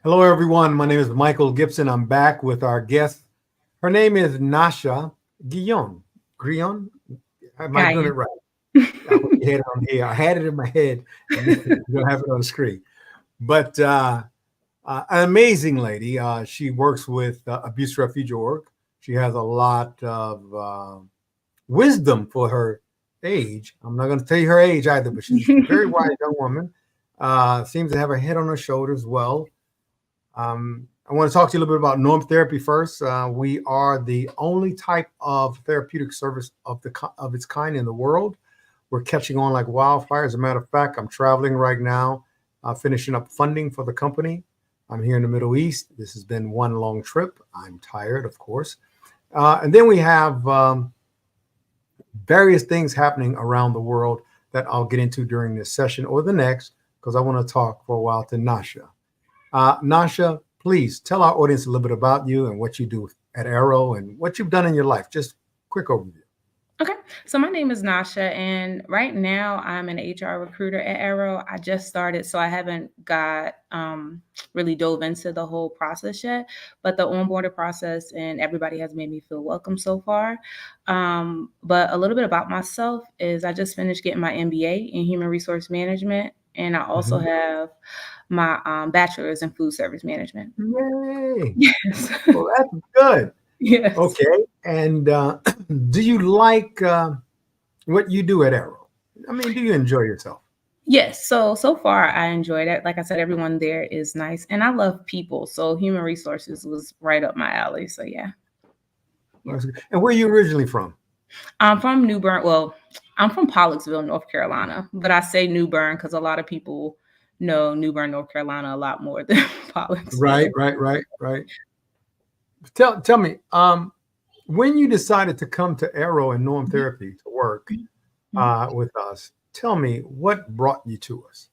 Hello, everyone. My name is Michael Gibson. I'm back with our guest. Her name is Nyasha Guion. Guion? Am I doing it Guion. right? I had it on here. I had it in my head, and then you don't have it on the screen. But an amazing lady. She works with Abuse Refuge Org. She has a lot of wisdom for her age. I'm not going to tell you her age either, but she's a very wise young woman. Seems to have her head on her shoulders well. I want to talk to you a little bit about norm therapy first. We are the only type of therapeutic service of its kind in the world. We're catching on like wildfire. As a matter of fact, I'm traveling right now, finishing up funding for the company. I'm here in the Middle East. This has been one long trip. I'm tired, of course. And then we have various things happening around the world that I'll get into during this session or the next, because I want to talk for a while to Nyasha. Nyasha, please tell our audience a little bit about you and what you do at Arrow and what you've done in your life. Just quick overview. Okay, so my name is Nyasha, and right now I'm an HR recruiter at Arrow. I just started, so I haven't got really dove into the whole process yet, but the onboarding process and everybody has made me feel welcome so far. But a little bit about myself is I just finished getting my MBA in Human Resource Management, and I also have my bachelor's in Food Service Management. Yay! Yes. Well, that's good. Yes. Okay. And do you like what you do at Arrow? I mean, do you enjoy yourself? Yes. So far I enjoyed it. Like I said, everyone there is nice, and I love people. So human resources was right up my alley. So yeah. And where are you originally from? I'm from New Bern. Well, I'm from Pollocksville, North Carolina, but I say New Bern because a lot of people know New Bern, North Carolina a lot more than Pollocksville. Right. Tell me, when you decided to come to Arrow and Norm Therapy to work with us, tell me what brought you to us.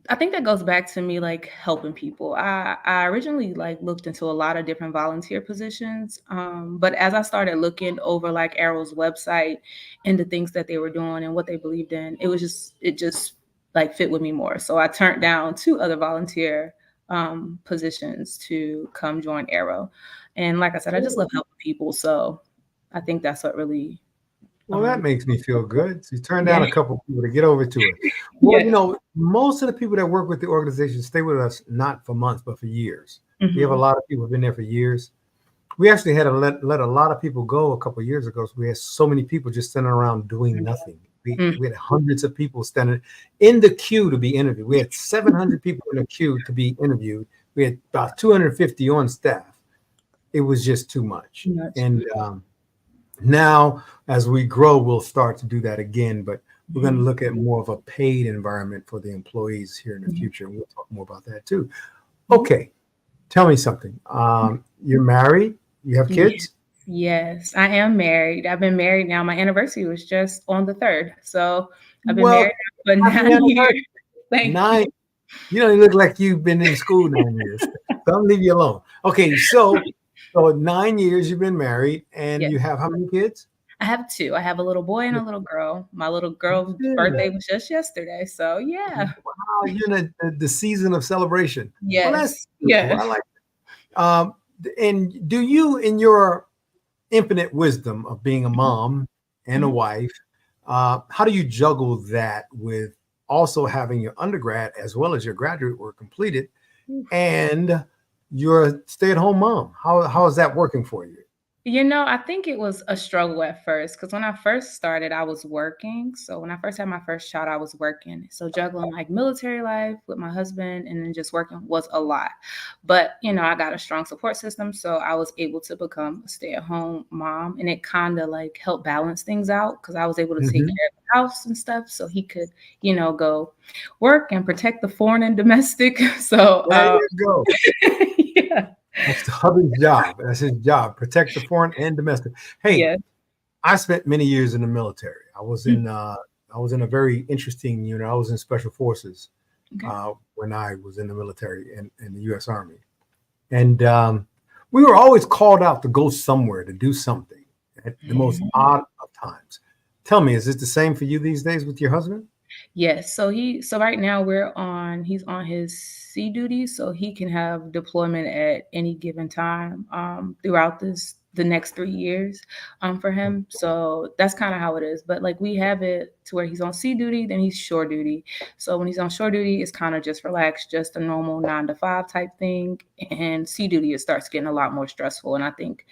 I think that goes back to me like helping people. I originally like looked into a lot of different volunteer positions, but as I started looking over like Arrow's website and the things that they were doing and what they believed in, it just like fit with me more. So I turned down 2 other volunteer positions to come join Arrow, and like I said, I just love helping people. So I think that's what really. Well, that makes me feel good. So you turned down Yeah. a couple of people to get over to it. Well, Yes. most of the people that work with the organization stay with us not for months, but for years. We have a lot of people who've been there for years. We actually had to let a lot of people go a couple of years ago. So we had so many people just standing around doing nothing. We had hundreds of people standing in the queue to be interviewed. We had 700 people in the queue to be interviewed. We had about 250 on staff. It was just too much. And now, as we grow, we'll start to do that again. But we're going to look at more of a paid environment for the employees here in the future. We'll talk more about that too. Okay. Tell me something. You're married? You have kids? Yes, I am married. I've been married now. My anniversary was just on the 3rd. So I've been Well, married for 9 years. Thank nine. You don't look like you've been in school 9 years. So I'll leave you alone. Okay, so 9 years you've been married, and Yes. you have how many kids? I have 2. I have a little boy and a little girl. My little girl's birthday was just yesterday. So yeah. Wow, you're in the season of celebration. Well, that's Yes. beautiful. I Yes. like that. And do you, in your infinite wisdom of being a mom and a wife, how do you juggle that with also having your undergrad as well as your graduate work completed and you're a stay-at-home mom? How is that working for you? I think it was a struggle at first because when I first started, I was working. So when I first had my first child, I was working. So juggling like military life with my husband and then just working was a lot. But, I got a strong support system. So I was able to become a stay-at-home mom. And it kind of like helped balance things out because I was able to take care of the house and stuff. So he could, go work and protect the foreign and domestic. So There you go. yeah. That's the hubby's job. That's his job. Protect the foreign and domestic. Hey, Yes. I spent many years in the military. I was in a very interesting unit. I was in special forces when I was in the military in the U.S. Army, and we were always called out to go somewhere to do something at the most odd of times. Tell me, is it the same for you these days with your husband? Yes. So right now he's on his sea duty, so he can have deployment at any given time throughout the next 3 years for him. So that's kind of how it is. But like we have it to where he's on sea duty, then he's shore duty. So when he's on shore duty, it's kind of just relaxed, just a normal 9 to 5 type thing. And sea duty, it starts getting a lot more stressful. And I think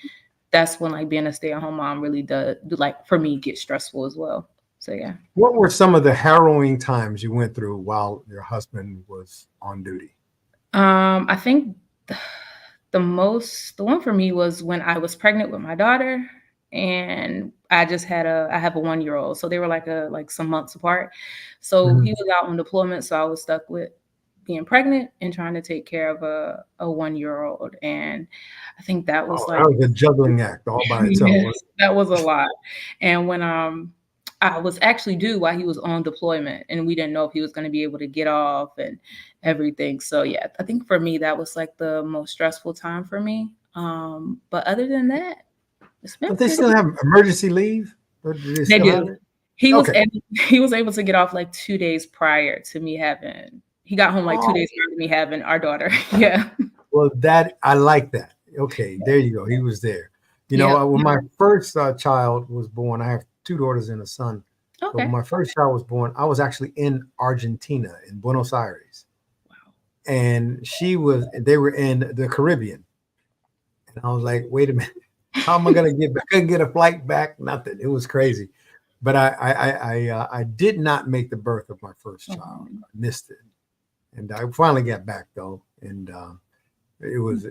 that's when like being a stay-at-home mom really does like for me get stressful as well. So yeah. What were some of the harrowing times you went through while your husband was on duty? I think the one for me was when I was pregnant with my daughter and I have a 1 year old. So they were like some months apart. So he Mhm. was out on deployment. So I was stuck with being pregnant and trying to take care of a 1 year old. And I think that was Oh, like that was a juggling act all by itself. yes, that was a lot. And when I was actually due while he was on deployment and we didn't know if he was going to be able to get off and everything. So yeah, I think for me that was like the most stressful time for me. But other than that, it's been But they pretty still have emergency leave? Or do they they still have do. it? He was Okay. able, he was able to get off like 2 days prior to me having he got home like 2 days Oh, prior to me having our daughter. Yeah. well, that I like that. Okay, there you go. He was there. You know, Yep. when my first child was born, I have two daughters and a son. But when Okay. my first child was born, I was actually in Argentina, in Buenos Aires, Wow. and they were in the Caribbean. And I was like, wait a minute, how am I going to get back? I couldn't get a flight back, nothing. It was crazy. But I did not make the birth of my first child. Um, I missed it. And I finally got back though. And it was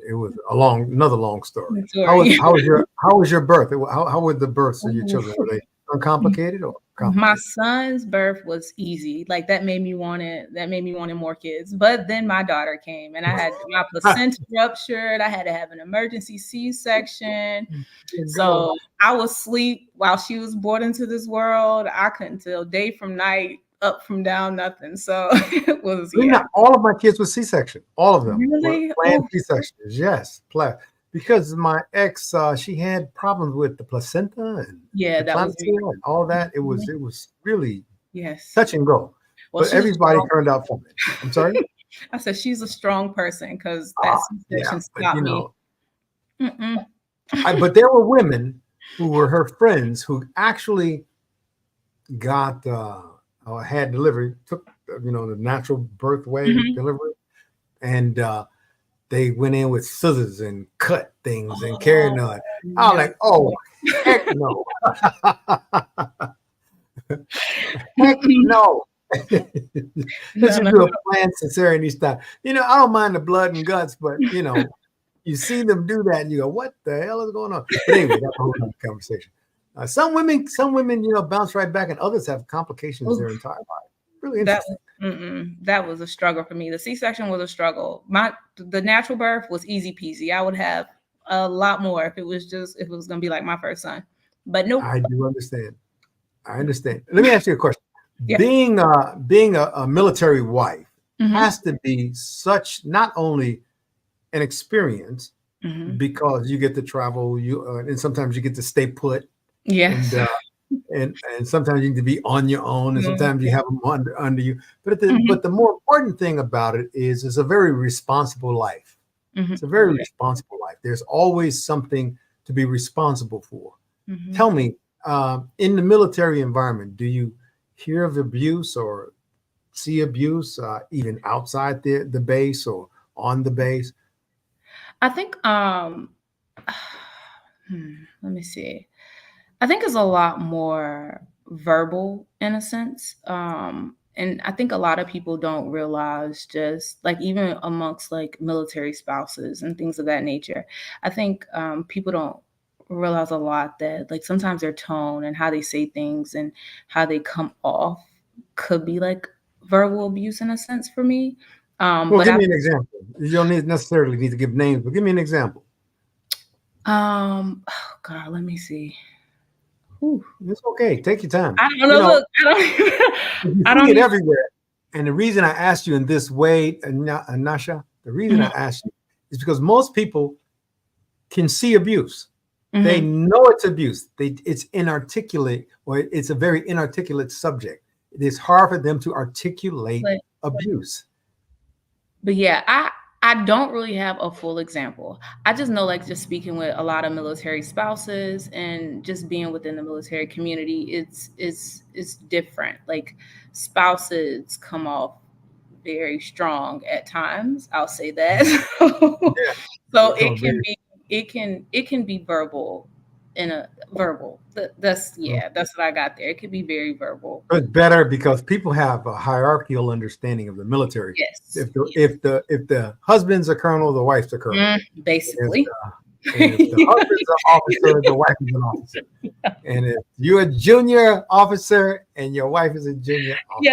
another long story. sorry. How was your birth? How were the births of your children? Were they uncomplicated or My complicated? son's birth was easy. Like that made me wanted more kids. But then my daughter came and I had my placenta ruptured. I had to have an emergency C-section. Go. So I was asleep while she was born into this world. I couldn't tell day from night, up from down, nothing. So it was Really yeah. not all of my kids were C-section. All of them were Really? planned Oh C-sections. Yes, planned. Because my ex, she had problems with the placenta and yeah, that was eclampsia and all that. It was really yes. touch and go. Well, But she's a everybody strong turned out fine. I'm sorry. I said she's a strong person because that Yeah, C-section but stopped me. Mm-mm. but there were women who were her friends who actually got had delivery, took the natural birth way Mhm. delivery, and they went in with scissors and cut things and carrying Oh, on. I was no. like, oh heck no, heck Mm-mm. no. Let's No, just no, do no. a planned cesarean each time. I don't mind the blood and guts, but you see them do that and you go, what the hell is going on? But anyway, that's a whole other conversation. Some women, bounce right back, and others have complications their Oof, entire life. Really that interesting. was that was a struggle for me. The C-section was a struggle. The natural birth was easy peasy. I would have a lot more if it was gonna be like my first son. But nope. I do understand. I understand. Let me ask you a question. Yeah. Being a military wife Hmm. has to be such not only an experience Hmm. because you get to travel, and sometimes you get to stay put, and Yes. and sometimes you need to be on your own, and Mhm. sometimes you have them under you. But the Mhm. but the more important thing about it is it's a very responsible life. Mhm. It's a Oh very yeah. responsible life. There's always something to be responsible for. Hmm. Tell me, in the military environment, do you hear of abuse or see abuse even outside the base or on the base? I think let me see. I think it's a lot more verbal in a sense. And I think a lot of people don't realize just like even amongst like military spouses and things of that nature. I think people don't realize a lot that like sometimes their tone and how they say things and how they come off could be like verbal abuse in a sense for me. Well, But give I me an example. You don't necessarily need to give names, but give me an example. oh God, let me see. Whew. It's okay. Take your time. I don't You know. know, Look, I don't. you I see don't it even. everywhere. And the reason I asked you in this way, Nasha, the reason I Mhm, asked you is because most people can see abuse. They mhm, know it's abuse. It's inarticulate, or it's a very inarticulate subject. it is hard for them to articulate But abuse. but yeah, I don't really have a full example. I just know, like, just speaking with a lot of military spouses and just being within the military community, it's different. Like, spouses come off very strong at times. I'll say that. Yeah, So they come very. it can be verbal in a verbal. That's yeah, that's what I got there. It could be very verbal. It's better because people have a hierarchical understanding of the military. Yes. If the husband's a colonel, the wife's a colonel. Basically. And if the husband's an officer, the wife is an officer. And if you're a junior officer and your wife is a junior officer,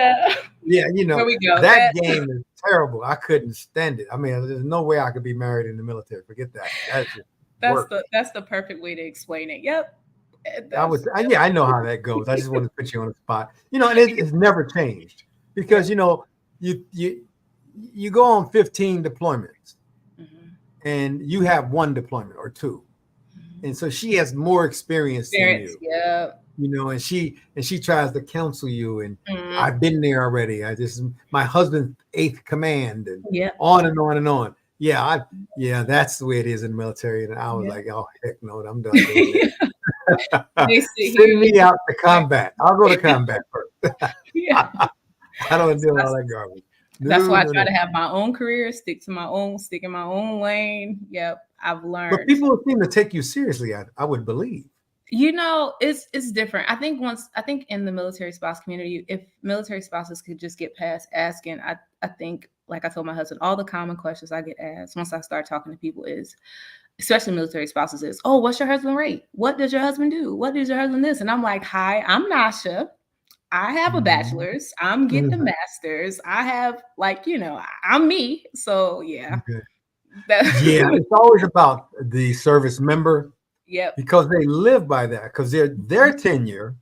Yeah. there we go. that game is terrible. I couldn't stand it. I mean, there's no way I could be married in the military. Forget that. That's the perfect way to explain it. Yep. I know how that goes. I just want to put you on the spot. And it's never changed because you go on 15 deployments and you have one deployment or two, and so she has more experience than you. Yeah. And she tries to counsel you, and I've been there already. My husband's 8th command, and on and on and on. Yeah, that's the way it is in the military. And I was like, oh heck no, I'm done doing it. Send me out to combat. I'll go to combat first. I don't deal with all that garbage. That's why I try to have my own career, stick in my own lane. Yep, I've learned. But people seem to take you seriously. I would believe. It's different. I think in the military spouse community, if military spouses could just get past asking, I think, like I told my husband, all the common questions I get asked once I start talking to people is, especially military spouses, is, oh, what's your husband rate? What does your husband do? What does your husband this? And I'm like, hi, I'm Nyasha. I have a bachelor's. I'm getting a master's. I have, I'm me. So yeah. Okay. It's always about the service member. Yep. Because they live by that. Because their tenure,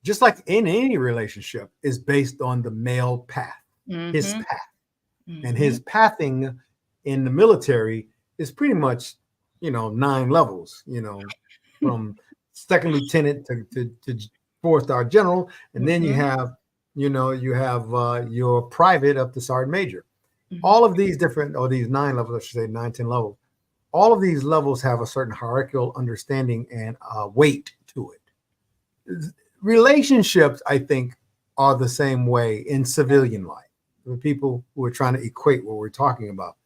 just like in any relationship, is based on the male path, his path. And his pathing in the military is pretty much, 9 levels, from second lieutenant to 4-star general. And then you have your private up to sergeant major. All of these these 9 levels, I should say 9, 10 levels. All of these levels have a certain hierarchical understanding and weight to it. Relationships, I think, are the same way in civilian life. The people who are trying to equate what we're talking about.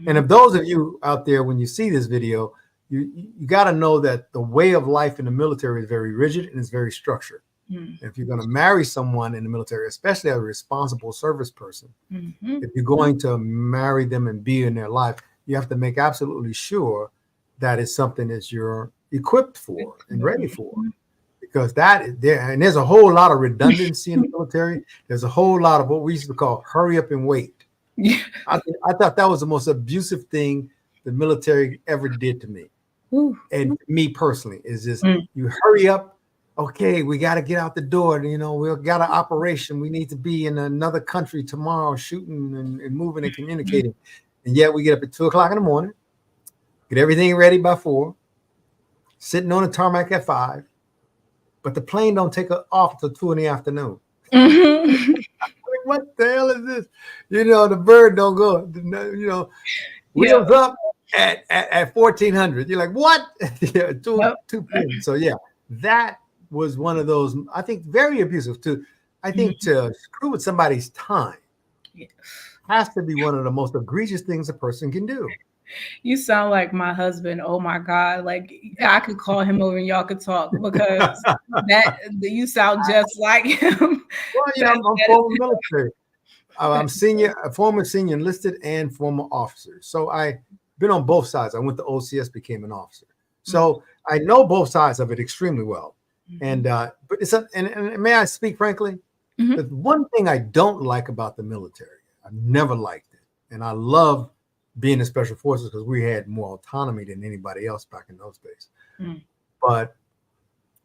And if those of you out there, when you see this video, you got to know that the way of life in the military is very rigid and it's very structured. If you're going to marry someone in the military, especially as a responsible service person, if you're going to marry them and be in their life, you have to make absolutely sure that it's something that you're equipped for and ready for. Because there's a whole lot of redundancy in the military. There's a whole lot of what we used to call hurry up and wait. I thought that was the most abusive thing the military ever did to me. And me personally, is just you hurry up. Okay, we got to get out the door. We've got an operation. We need to be in another country tomorrow, shooting and moving and communicating. And yet we get up at 2:00 in the morning, get everything ready by 4, sitting on the tarmac at 5, but the plane don't take off until 2 in the afternoon. What the hell is this? The bird don't go. Wheels up at 1400. You're like, what? 2 p.m. So yeah, that was one of those. I think very abusive to. I think to screw with somebody's time. Has to be one of the most egregious things a person can do. You sound like my husband. Oh my God. Like, I could call him over and y'all could talk, because you sound just like him. Well, I'm former military. I'm former senior enlisted and former officer. So I've been on both sides. I went to OCS, became an officer. So I know both sides of it extremely well. And but and may I speak frankly? The one thing I don't like about the military, I've never liked it, and I love being in special forces because we had more autonomy than anybody else back in those days. But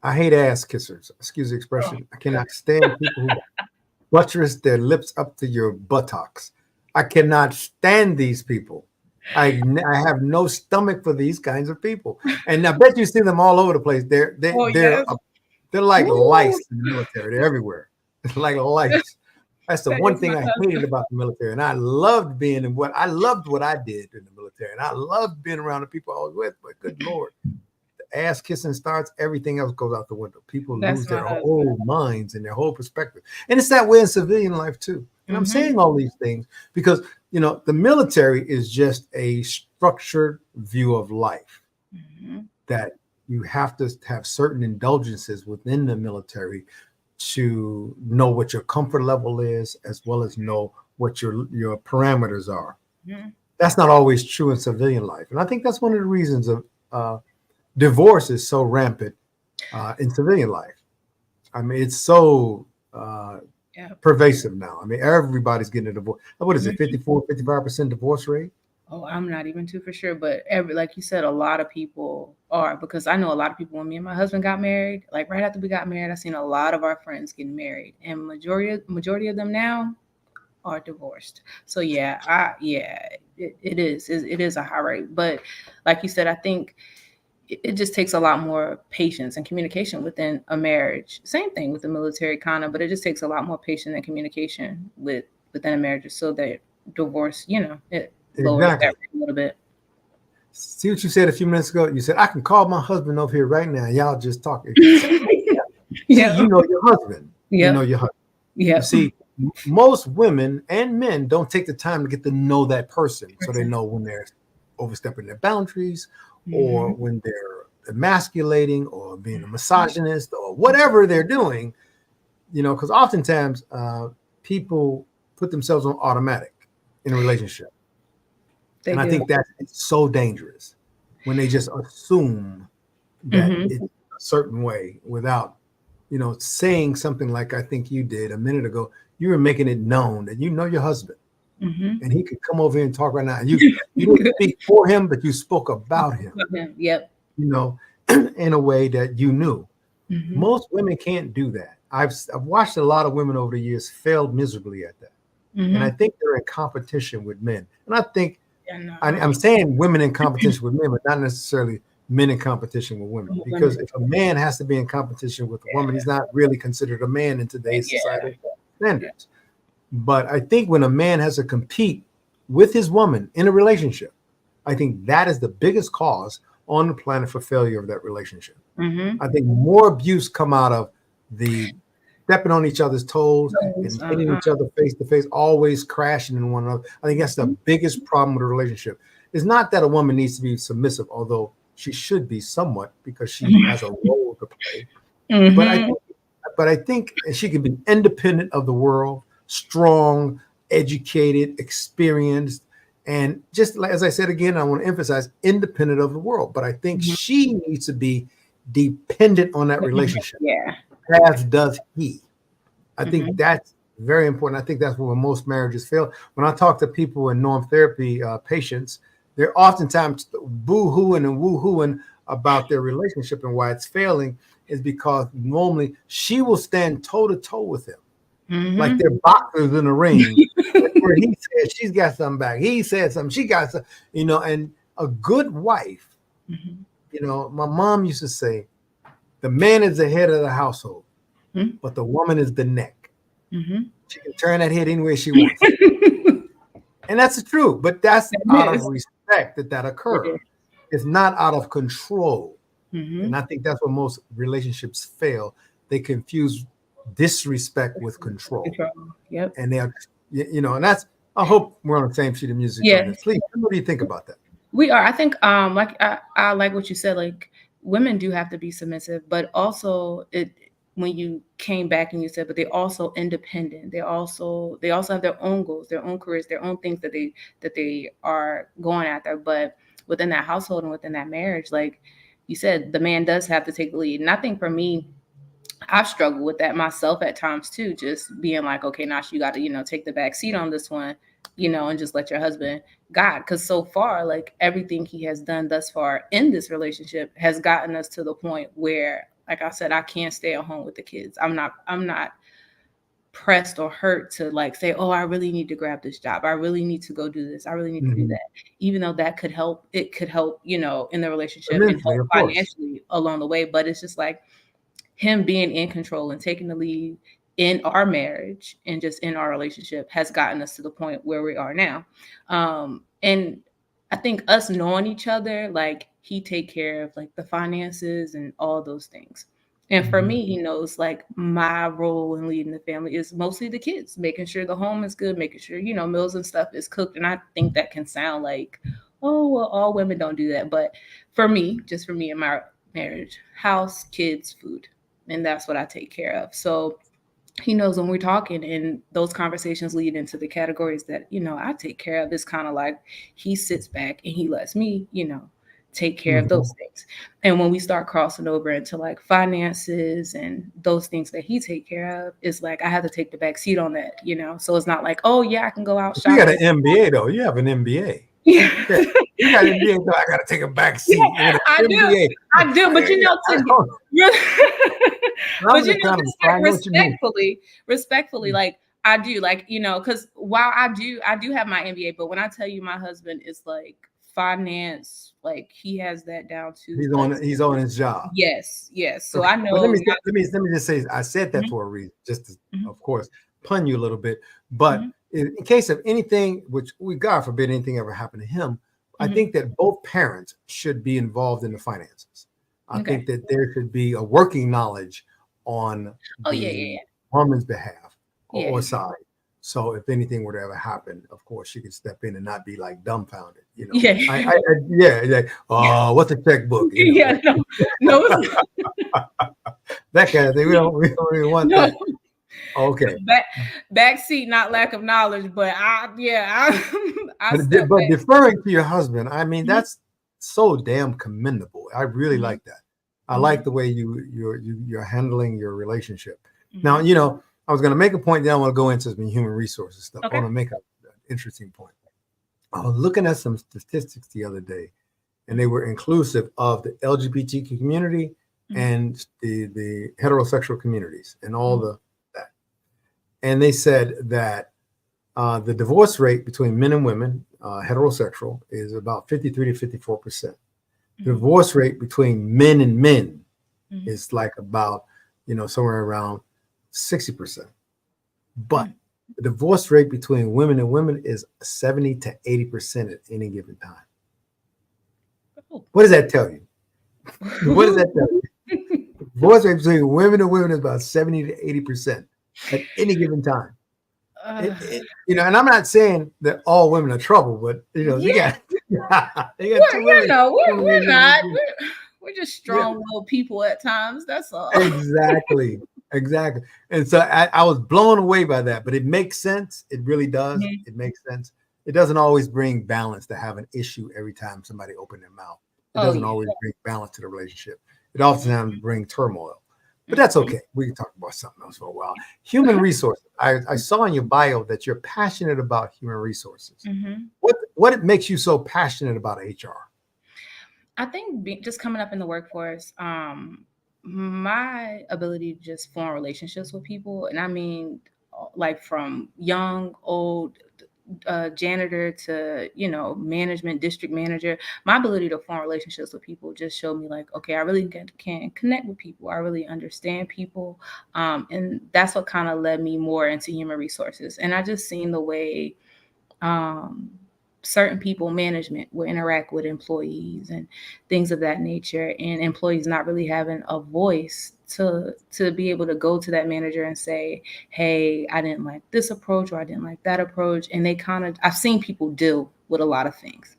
I hate ass kissers. Excuse the expression. I cannot stand people who buttress their lips up to your buttocks. I cannot stand these people. I have no stomach for these kinds of people. And I bet you see them all over the place. They're like lice in the military. They're everywhere. like lights. That's the That one is my thing I hated husband. about the military. And I loved being in what I loved what I did in the military. And I loved being around the people I was with. But good Lord, the ass kissing starts, everything else goes out the window. People That's lose my their husband. whole minds and their whole perspective. And it's that way in civilian life too. And I'm Mm-hmm. saying all these things because, the military is just a structured view of life Mm-hmm. that you have to have certain indulgences within the military to know what your comfort level is, as well as know what your parameters are. Mm-hmm. That's not always true in civilian life, and I think that's one of the reasons of divorce is so rampant in civilian life. I mean, it's so Yeah. pervasive now. I mean, everybody's getting a divorce. What is it, Mm-hmm. 54, 55% divorce rate? Oh, I'm not even too for sure, but like you said, a lot of people are, because I know a lot of people when me and my husband got married, like right after we got married, I seen a lot of our friends getting married, and majority of them now are divorced. So yeah, it is a high rate, but like you said, I think it just takes a lot more patience and communication within a marriage. Same thing with the military, kind of, but it just takes a lot more patience and communication within a marriage, so that divorce, it lowers that Exactly. rate a little bit. See what you said a few minutes ago? You said, I can call my husband over here right now. Y'all just talk. If you say it like that, see, Yep. you know your husband. You know Yep. your husband. You Yep. see, most women and men don't take the time to get to know that person so they Person. know when they're overstepping their boundaries or Mhm. when they're emasculating or being a misogynist or whatever they're doing, because oftentimes people put themselves on automatic in a relationship. They And I do. think that's so dangerous when they just assume that Mhm. it's a certain way without, saying something like I think you did a minute ago. You were making it known that you know your husband Mhm. and he could come over here and talk right now. And you didn't Good. speak for him, but you spoke about him, Yep. you know, in a way that you knew. Mhm. Most women can't do that. I've watched a lot of women over the years fail miserably at that. And I Mhm. think they're in competition with men. And I think Yeah, no, I'm saying women in competition with men, but not necessarily men in competition with women. Because women. if a man has to be in competition with a woman, he's not really considered a man in today's Yeah. societal Yeah. standards. But I think when a man has to compete with his woman in a relationship, I think that is the biggest cause on the planet for failure of that relationship. Mhm. I think more abuse come out of the stepping on each other's toes Those, and hitting each other face to face, always crashing in one another. I think that's the Mhm. biggest problem with a relationship. It's not that a woman needs to be submissive, although she should be somewhat because she has a role to play. But I Mhm. think, but I think she can be independent of the world, strong, educated, experienced, and just like as I said again, I want to emphasize independent of the world. But I think Mhm. she needs to be dependent on that relationship, Yeah. as does he. I think Mhm. that's very important. I think that's where most marriages fail. When I talk to people in norm therapy patients, they're oftentimes boo-hooing and woo-hooing about their relationship and why it's failing is because normally she will stand toe to toe with him, like Mhm. they're boxers in the ring. Where he says she's got something back, he said something, she got some, and a good wife, Mhm. my mom used to say, the man is the head of the household, Mhm. but the woman is the neck. Mhm. She can turn that head any way she wants to. And that's the truth, but that's out It of is. respect that It is. occurs. It's not out of control. And Mhm. I think that's where most relationships fail. They confuse disrespect with control. Control. Yep. And they're, and that's, I hope we're on the same sheet of music on this. Yes. Please, what do you think about that? We are. I think like I like what you said, like women do have to be submissive, but also it when you came back and you said, but they're also independent. They also have their own goals, their own careers, their own things that they are going after. But within that household and within that marriage, like you said, the man does have to take the lead. And I think for me, I've struggled with that myself at times too, just being like, okay, now you got to, take the back seat on this one, and just let your husband guide. Because so far, like everything he has done thus far in this relationship has gotten us to the point where, like I said, I can't stay at home with the kids. I'm not pressed or hurt to like say, oh, I really need to grab this job. I really need to go do this. I really need to do Mm-hmm. that. Even though that could help, it could help, in the relationship and Immensely, help of course. financially along the way. But it's just like, him being in control and taking the lead, in our marriage and just in our relationship has gotten us to the point where we are now. And I think us knowing each other, like he take care of like the finances and all those things. And for me, he knows like my role in leading the family is mostly the kids, making sure the home is good, making sure, meals and stuff is cooked. And I think that can sound like, oh, well, all women don't do that. But for me, just for me and my marriage, house, kids, food. And that's what I take care of. So he knows when we're talking and those conversations lead into the categories that, I take care of. It's kind of like he sits back and he lets me, take care of those things. And when we start crossing over into like finances and those things that he take care of, it's like I have to take the back seat on that, So it's not like, oh yeah, I can go out You got shopping. an MBA though. You have an MBA. Yeah. You got an MBA, so I got to take a back seat. Yeah, I do. I do. But respectfully, like I do, like, because while I do have my MBA, but when I tell you my husband is like finance, like he has that down too. He's on his job. Yes. So I know. But let me just say, I said that for a reason, just to, of course, pun you a little bit. But in case of anything, which we God forbid anything ever happened to him, I think that both parents should be involved in the finances. I think that there should be a working knowledge on the woman's behalf or side. So if anything were to ever happen, of course, she could step in and not be like dumbfounded. Like, oh, what's a checkbook? No. That kind of thing. We don't really want that. Okay. Backseat, not lack of knowledge, but but deferring to your husband, I mean, that's so damn commendable. I really like that. I like the way you're handling your relationship. Now, I was going to make a point. Then I want to go into some human resources stuff. I want to make an interesting point. I was looking at some statistics the other day, and they were inclusive of the LGBTQ community and the heterosexual communities and all that. And they said that the divorce rate between men and women, heterosexual, is about 53 to 54%. The divorce rate between men and men is like about, somewhere around 60%. But the divorce rate between women and women is 70 to 80% at any given time. What does that tell you? What does that tell you? The divorce rate between women and women is about 70 to 80% at any given time. And I'm not saying that all women are trouble, but they got we're not. We're just strong-willed people at times. That's all. Exactly. And so I was blown away by that, but it makes sense. It really does. It makes sense. It doesn't always bring balance to have an issue every time somebody opens their mouth. It doesn't always bring balance to the relationship. It oftentimes brings turmoil. But that's okay. We can talk about something else for a while. Human resources. I saw in your bio that you're passionate about human resources. What makes you so passionate about HR? I think just coming up in the workforce, my ability to just form relationships with people, and I mean, like from young, old, janitor to management, district manager, my ability to form relationships with people just showed me like, okay, I really can connect with people. I really understand people, and that's what kind of led me more into human resources. And I just seen the way certain people, management, will interact with employees and things of that nature, and employees not really having a voice to be able to go to that manager and say, hey, I didn't like this approach, or I didn't like that approach. And I've seen people deal with a lot of things.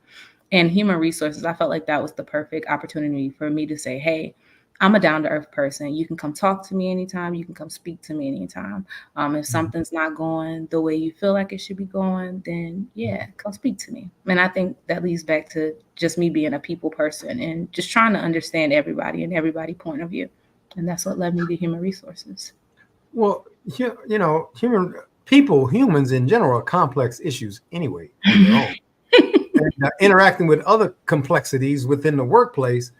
And human resources, I felt like that was the perfect opportunity for me to say, hey, I'm a down-to-earth person. You can come talk to me anytime. You can come speak to me anytime. If something's not going the way you feel like it should be going, then come speak to me. And I think that leads back to just me being a people person and just trying to understand everybody and everybody's point of view. And that's what led me to human resources. Well, humans in general are complex issues anyway on their own. And interacting with other complexities within the workplace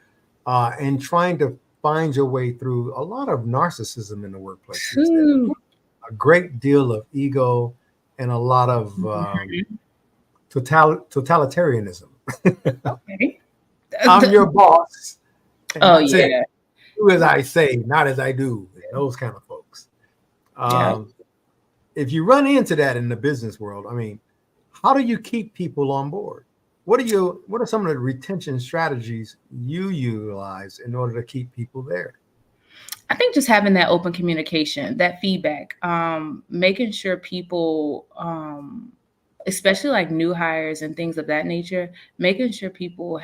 and trying to find your way through a lot of narcissism in the workplace. A great deal of ego and a lot of totalitarianism. Okay. I'm your boss. Oh, yeah. Do as I say, not as I do. Those kind of folks. Yeah. Um, if you run into that in the business world, I mean, how do you keep people on board? What are some of the retention strategies you utilize in order to keep people there? I think just having that open communication, that feedback, making sure people, especially like new hires and things of that nature, making sure people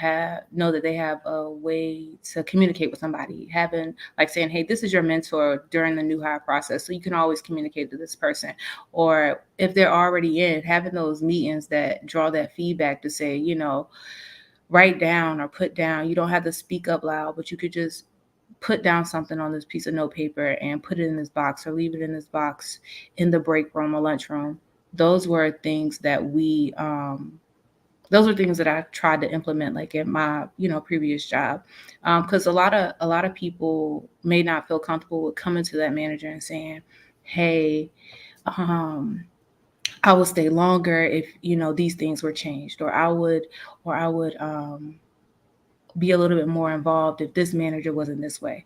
know that they have a way to communicate with somebody, having like saying, hey, this is your mentor during the new hire process, so you can always communicate to this person. Or if they're already in, having those meetings that draw that feedback to say, write down or put down. You don't have to speak up loud, but you could just put down something on this piece of note paper and put it in this box or leave it in this box in the break room or lunchroom. Those were things that those were things that I tried to implement like at my, previous job. Cause a lot of people may not feel comfortable with coming to that manager and saying, hey, um, I would stay longer if, these things were changed, or I would be a little bit more involved if this manager wasn't this way.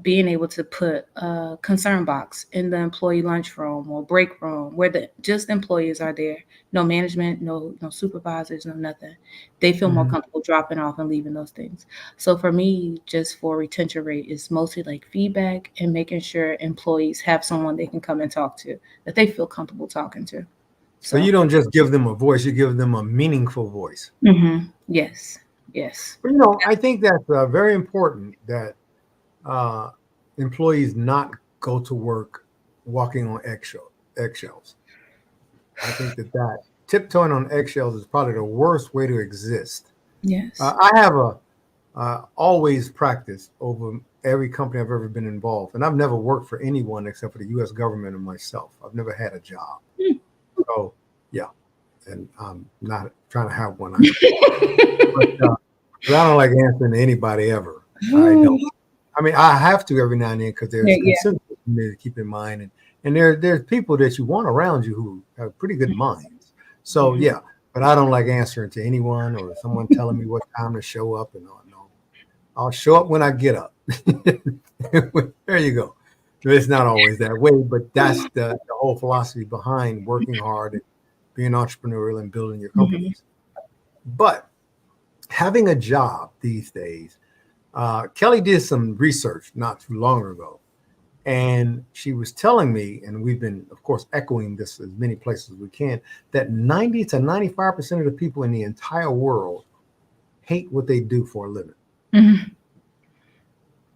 Being able to put a concern box in the employee lunchroom or break room where the just employees are there, no management, no supervisors, no nothing. They feel more Mhm. comfortable dropping off and leaving those things. So for me, just for retention rate, it's mostly like feedback and making sure employees have someone they can come and talk to that they feel comfortable talking to. So So you don't just give them a voice; you give them a meaningful voice. yes, yes, But I think that's very important that uh, employees not go to work walking on eggshells. I think that tiptoeing on eggshells is probably the worst way to exist. yes. I have a always practiced over every company I've ever been involved, and I've never worked for anyone except for the U.S. government and myself. I've never had a job, so yeah, and I'm not trying to have one either. But, 'cause I don't like answering to anybody ever. I don't. I mean, I have to every now and then because Yeah, there's yeah. consistency to keep in mind, and there's people that you want around you who have pretty good minds. So Mhm. yeah, but I don't like answering to anyone or someone telling me what time to show up. And no, I'll show up when I get up. There you go. It's not always that way, but that's the whole philosophy behind working hard and being entrepreneurial and building your Mhm. companies. But having a job these days, Kelly did some research not too long ago, and she was telling me, and we've been, of course, echoing this as many places as we can, that 90 to 95% of the people in the entire world hate what they do for a living. Mhm.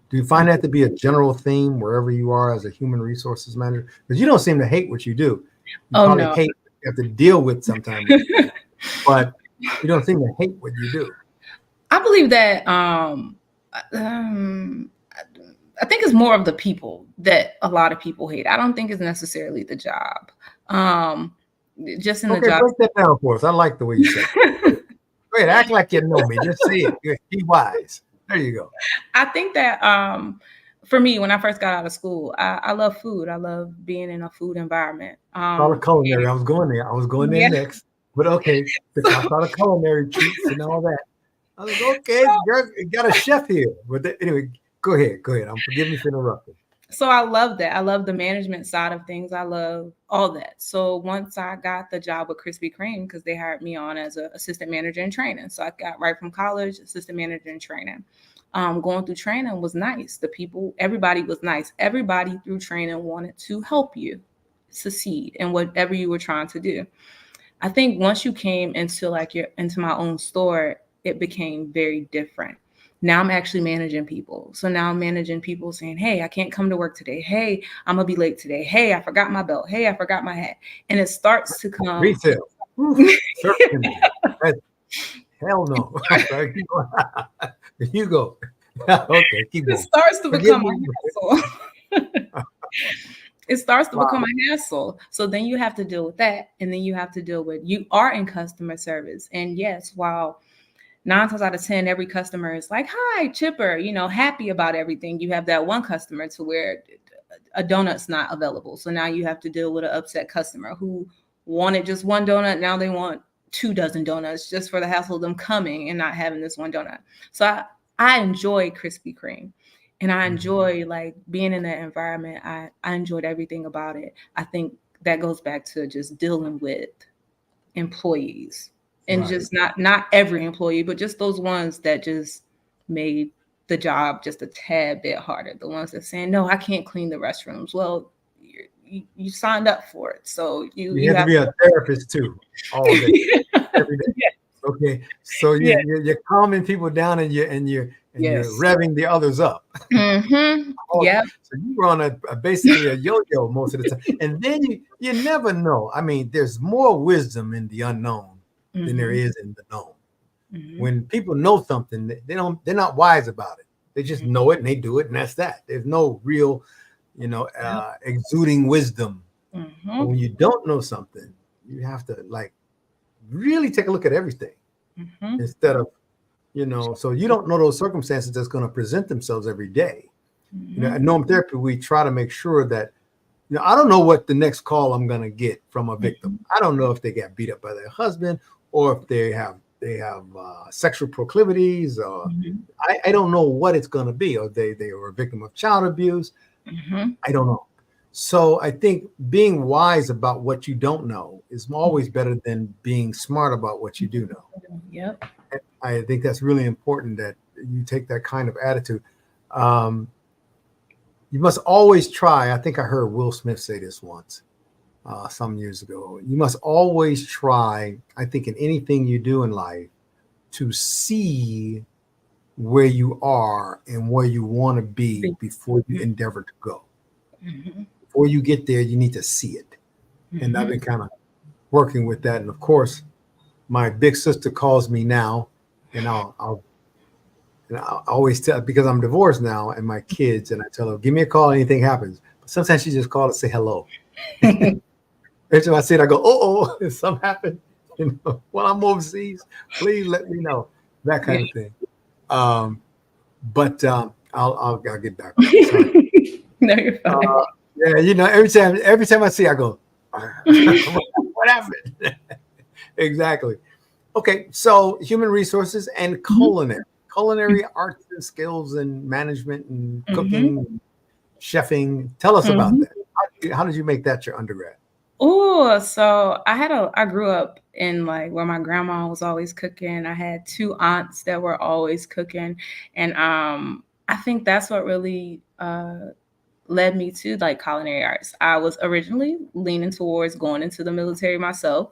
Do you find that to be a general theme wherever you are as a human resources manager? Because you don't seem to hate what you do. You Oh probably no. hate what you have to deal with sometimes, but you don't seem to hate what you do. I believe that um I think it's more of the people that a lot of people hate. I don't think it's necessarily the job. Um just in the Okay, job. break that down for us. I like the way you said that. Go ahead, act like you know me. Just say it. Be wise. There you go. I think that for me, when I first got out of school, I love food. I love being in a food environment. Saw the culinary. I was going there. I was going there Yeah. next. But okay, I saw the culinary treats and all that. I was like, okay, So, you got a chef here. But anyway, go ahead. Go ahead. Forgive me for interrupting. so I love that. I love the management side of things. I love all that. So once I got the job with Krispy Kreme, because they hired me on as an assistant manager in training. So I got right from college, assistant manager in training. Going through training was nice. The people, everybody was nice. Everybody through training wanted to help you succeed in whatever you were trying to do. I think once you came into like your into my own store, it became very different. Now I'm actually managing people. So now I'm managing people saying, "Hey, I can't come to work today. Hey, I'm gonna be late today. Hey, I forgot my belt. Hey, I forgot my hat." And it starts to come. Retail. Oof, service industry. That's, hell no. I'm sorry. Keep going. You go. Okay, keep It going. starts to Forgive become me. a hassle. It starts to become Wow. a hassle. So then you have to deal with that, and then you have to deal with you are in customer service. And yes, while 9 times out of 10, every customer is like, hi, chipper, happy about everything. You have that one customer to where a donut's not available. So now you have to deal with an upset customer who wanted just one donut. Now they want 2 dozen donuts just for the hassle of them coming and not having this one donut. So I enjoy Krispy Kreme. And I enjoy like being in that environment. I enjoyed everything about it. I think that goes back to just dealing with employees, and Right. just not every employee, but just those ones that just made the job just a tad bit harder. The ones that saying, no, I can't clean the restrooms. Well, you signed up for it, so You you have to have be a therapist too, all day, every day. yeah, Okay, so yeah, you're calming people down, and you're yes. revving the others up. Mm-hmm. Oh, Yep. so you were on basically a yo-yo most of the time, and then you never know. I mean, there's more wisdom in the unknown than there Mm-hmm. is in the known. Mm-hmm. When people know something, they're not wise about it. They just know it and they do it, and that's that. There's no real, Yep. exuding wisdom. But Mm-hmm. when you don't know something, you have to like really take a look at everything Mm-hmm. instead of, so you don't know those circumstances that's going to present themselves every day. Mm-hmm. At norm therapy, we try to make sure that, I don't know what the next call I'm going to get from a victim. I don't know if they got beat up by their husband, or if they have sexual proclivities, or Mm-hmm. I don't know what it's going to be, or they were a victim of child abuse. Mm-hmm. I don't know. So I think being wise about what you don't know is always better than being smart about what you do know. Yep. I think that's really important, that you take that kind of attitude. Um, you must always try. I think I heard Will Smith say this once, some years ago. You must always try, I think, in anything you do in life, to see where you are and where you want to be before you endeavor to go. Mm-hmm. Before you get there, you need to see it. And I've Mm-hmm. been kind of working with that. And of course, my big sister calls me now, and I'll always tell, because I'm divorced now and my kids, and I tell her, give me a call, anything happens. But sometimes she just calls to say hello. Every time I see it, I go, if something happened, while I'm overseas, please let me know. That Yeah. kind of thing. Um, but I'll get back with you. Sorry. No, you're fine. Yeah, every time I see, I go, what happened? Exactly. Okay, so human resources and culinary arts and skills and management and Mm-hmm. cooking, chefing. Tell us about Mm-hmm. that. How did you make that your undergrad? Oh, so I grew up in like where my grandma was always cooking. I had two aunts that were always cooking. And I think that's what really led me to like culinary arts. I was originally leaning towards going into the military myself,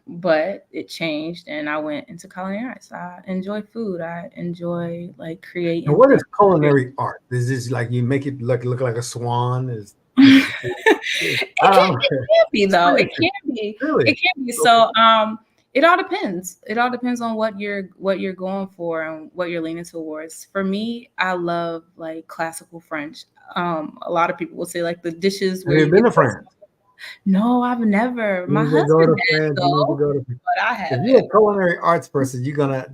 but it changed and I went into culinary arts. I enjoy food. I enjoy like And creating what is things. culinary art? Is this like you make it look like a swan? Is I don't know. It can be It's though. pretty It interesting. can be. Really? It can be. Okay. So it all depends. It all depends on what you're going for and what you're leaning towards. For me, I love like classical French. A lot of people will say like the dishes Have where you you been get to France? no, I've never. You My need to go husband to has France. You need to though, go to. but I If you're haven't. a culinary arts person,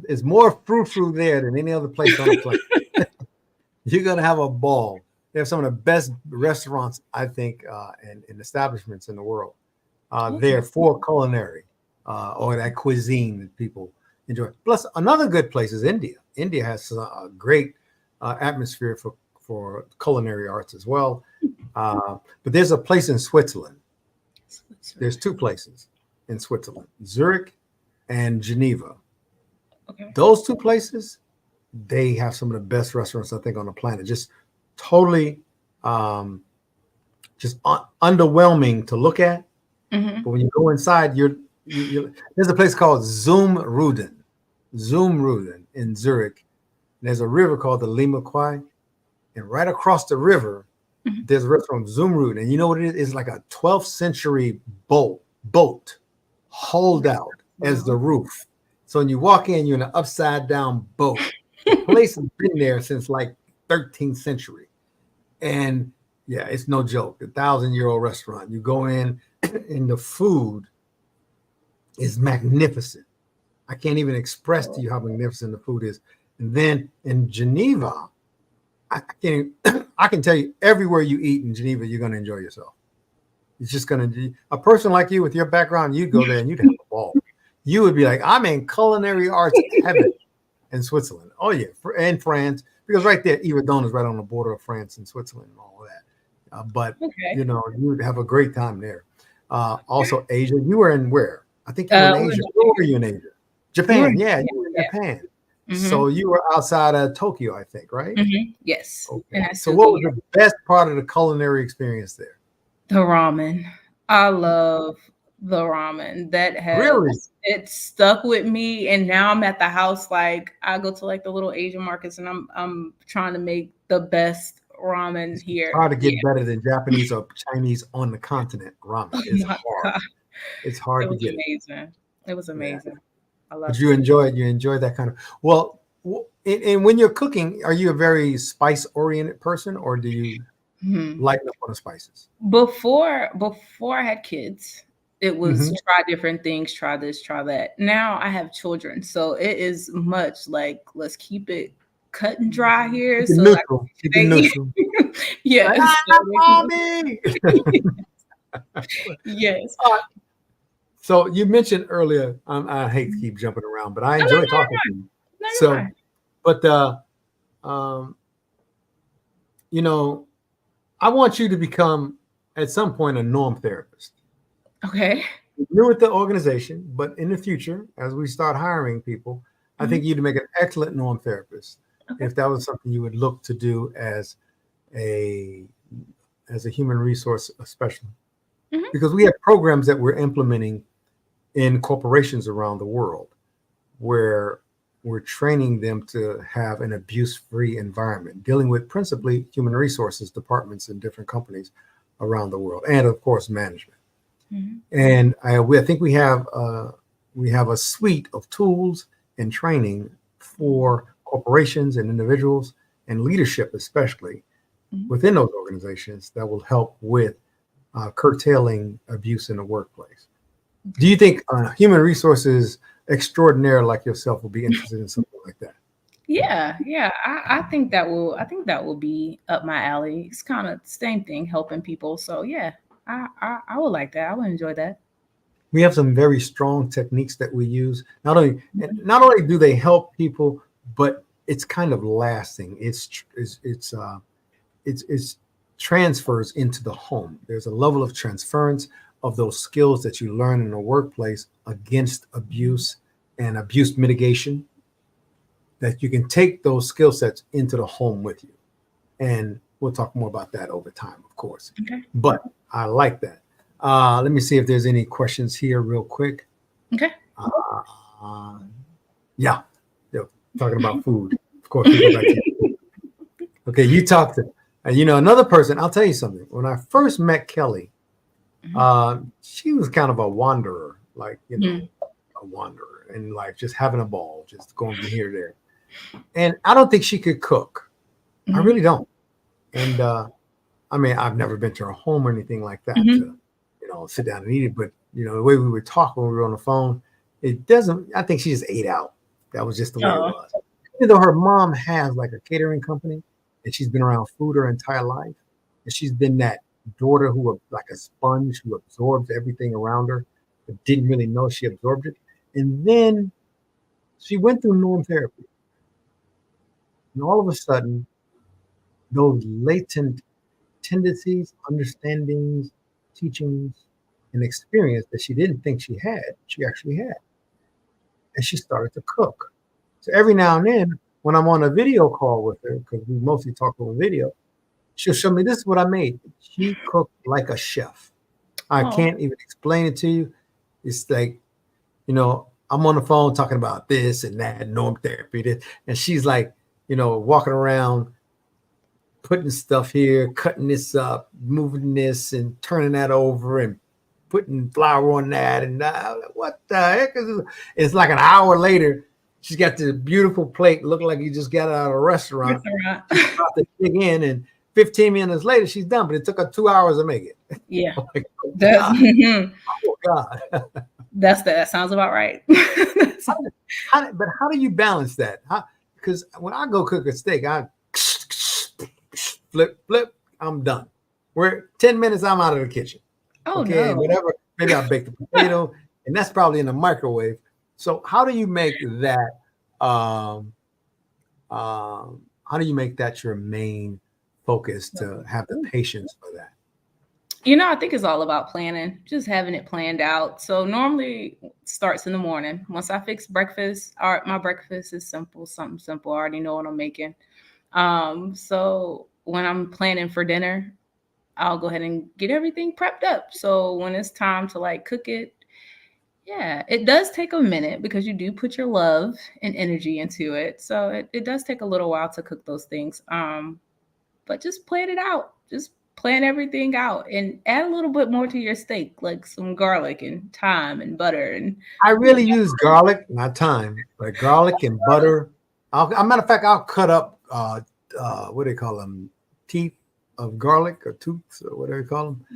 it's more frou-frou there than any other place on the planet. You're gonna have a ball. They have some of the best restaurants, I think, and establishments in the world. Okay. There for culinary, or that cuisine that people enjoy. Plus, another good place is India. India has a great atmosphere for culinary arts as well. But there's a place in Switzerland. There's two places in Switzerland: Zurich and Geneva. Okay. Those two places, they have some of the best restaurants I think on the planet. Just totally, um, just underwhelming to look at. Mm-hmm. But when you go inside, there's a place called Zoom Ruden in Zurich. And there's a river called the Lima Kwai, and right across the river, Mm-hmm. there's a restaurant Zoom Ruden. And you know what it is? It's like a 12th century boat hauled out as the Wow. roof. So when you walk in, you're in an upside down boat. The place has been there since like 13th century. And yeah, it's no joke. A 1,000-year-old restaurant. You go in, and the food is magnificent. I can't even express to you how magnificent the food is. And then in Geneva, I can tell you, everywhere you eat in Geneva, you're going to enjoy yourself. It's just going to, a person like you with your background, you'd go there and you'd have a ball. You would be like, I'm in culinary arts heaven in Switzerland. Oh yeah, in France. because right there, Yverdon is right on the border of France and Switzerland and all of that. But Okay. you know, you would have a great time there. Also, Asia. You were in where? I think you were in We were in Asia. Where were Japan. you in Asia? We were Japan. in Yeah, Japan. you were in Yeah. Japan. Mm-hmm. So you were outside of Tokyo, I think, right? Mm-hmm. Yes. Okay. And I So still what go was here. the best part of the culinary experience there? The ramen. I love the ramen. That Really? has it stuck with me, and now I'm at the house. Like I go to like the little Asian markets, and I'm trying to make the best ramen It's here. hard to Yeah. get better than Japanese or Chinese on the continent. Ramen Oh is my hard. god, It's it hard to was get it. amazing. It was Yeah. amazing. I But loved it. you enjoy that kind of, well, and when you're cooking, are you a very spice oriented person or do you Mhm. lighten up on the spices? Before I had kids, it was Hmm. try different things, try this, try that. Now I have children, so it is much like let's keep it cut and dry here, Keep it so like neutral. Keep it they neutral. Like, yes, so they mommy. yes. So you mentioned earlier, I hate to keep jumping around, but I No, no, enjoy no, talking to you. no, you're So, fine. but um, you know, I want you to become at some point a norm therapist. Okay. You're with the organization, but in the future, as we start hiring people, I think Mhm. you'd make an excellent norm therapist Okay. if that was something you would look to do a as a human resource specialist. Mhm. Because we have programs that we're implementing in corporations around the world where we're training them to have an abuse-free environment, dealing with principally human resources departments in different companies around the world, and of course management. Mhm. And I think we have a suite of tools and training for corporations and individuals and leadership, especially Mhm. within those organizations, that will help with curtailing abuse in the workplace. Do you think human resources extraordinaire like yourself will be interested in something like that? Yeah, yeah. I think that will be up my alley. It's kind of the same thing, helping people. So yeah, I would like that. I would enjoy that. We have some very strong techniques that we use. Mhm. Not only do they help people, but it's kind of lasting. It's transfers into the home. There's a level of transference of those skills that you learn in the workplace against abuse and abuse mitigation, that you can take those skill sets into the home with you. And we'll talk more about that over time, of course. Okay. But I like that. Let me see if there's any questions here, real quick. Okay. Uh, yeah, yeah, talking about food. Of course, we go back to you. Okay, you talked to, and another person. I'll tell you something. When I first met Kelly, Mhm. she was kind of a wanderer, like Mhm. a wanderer, and like just having a ball, just going from here to there. And I don't think she could cook. I Mhm. really don't. And I mean, I've never been to her home or anything like that to, Mhm. sit down and eat it. But the way we would talk when we were on the phone, it doesn't. I think she just ate out. That was just the way it Oh. was. Even though her mom has like a catering company, and she's been around food her entire life, and she's been that daughter who, like a sponge, who absorbs everything around her, but didn't really know she absorbed it. And then she went through norm therapy, and all of a sudden, those latent tendencies, understandings, teachings, and experience that she didn't think she actually had. And she started to cook. So every now and then, when I'm on a video call with her, because we mostly talk over video, she'll show me this is what I made. She cooked like a chef. I Oh. can't even explain it to you. It's like, I'm on the phone talking about this and that, norm therapy, this, and she's like, walking around putting stuff here, cutting this up, moving this and turning that over and putting flour on that. And what the heck is this? It's like an hour later, she's got this beautiful plate, looking like you just got out of a restaurant. Restaurant. She's about to dig in, and 15 minutes later, she's done, but it took her 2 hours to make it. Yeah. Like, oh, That's God. Oh, God. that sounds about right. But how do you balance that? Because when I go cook a steak, I flip, flip, I'm done. We're 10 minutes, I'm out of the kitchen. Oh Okay, no. whatever. Maybe I bake the potato, and that's probably in the microwave. So how do you make that um, how do you make that your main focus to have the patience for that? I think it's all about planning, just having it planned out. So normally it starts in the morning. Once I fix breakfast, my breakfast is simple, something simple. I already know what I'm making. So when I'm planning for dinner, I'll go ahead and get everything prepped up. So when it's time to like cook it, yeah, it does take a minute because you do put your love and energy into it. So it does take a little while to cook those things. But just plan it out. Just plan everything out and add a little bit more to your steak, like some garlic and thyme and butter and I you really use garlic, not thyme, but garlic and butter. A matter of fact, I'll cut up what do they call them? Teeth of garlic or tooths or whatever you call them.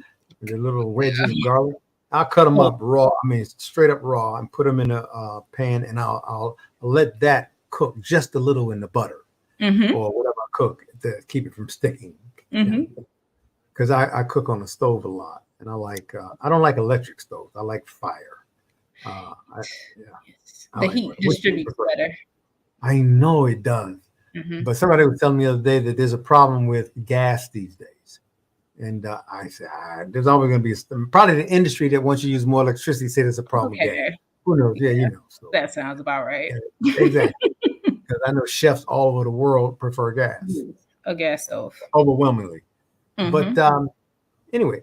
The little wedges of garlic. I'll cut them know. up raw. I mean, straight up raw, and put them in a pan, and I'll let that cook just a little in the butter Mm-hmm. or whatever I cook to keep it from sticking. Mm-hmm. Because I cook on the stove a lot, and I don't like electric stoves. I like fire. Uh, I, yeah, Yes. I The like heat what do you distributes prefer? better. I know it does, Mm-hmm. but somebody was telling me the other day that there's a problem with gas these days, and I said there's always going to be probably the industry that once you use more electricity say there's a problem with gas. Okay. Who knows? Yeah, Yeah, So that sounds about right. yeah, exactly. Because I know chefs all over the world prefer gas A gas stove. overwhelmingly. But Mm-hmm. anyway,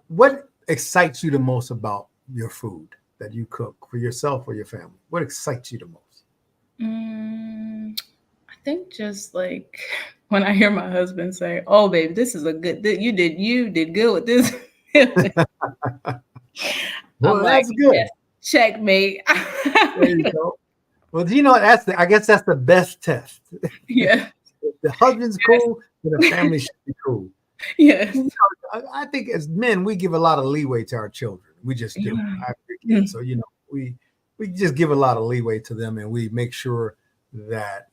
what excites you the most about your food that you cook for yourself or your family? What excites you the most? I think just like when I hear my husband say, "Oh, baby, this is a good. You did good with this." I'm Well, like, that's good. "Yes, checkmate." There you go. Well, I guess that's the best test. Yeah. If the husband's cool, then the family should be cool. Yes. I think as men, we give a lot of leeway to our children. We just do. Yeah. I have 3 kids, so we just give a lot of leeway to them, and we make sure that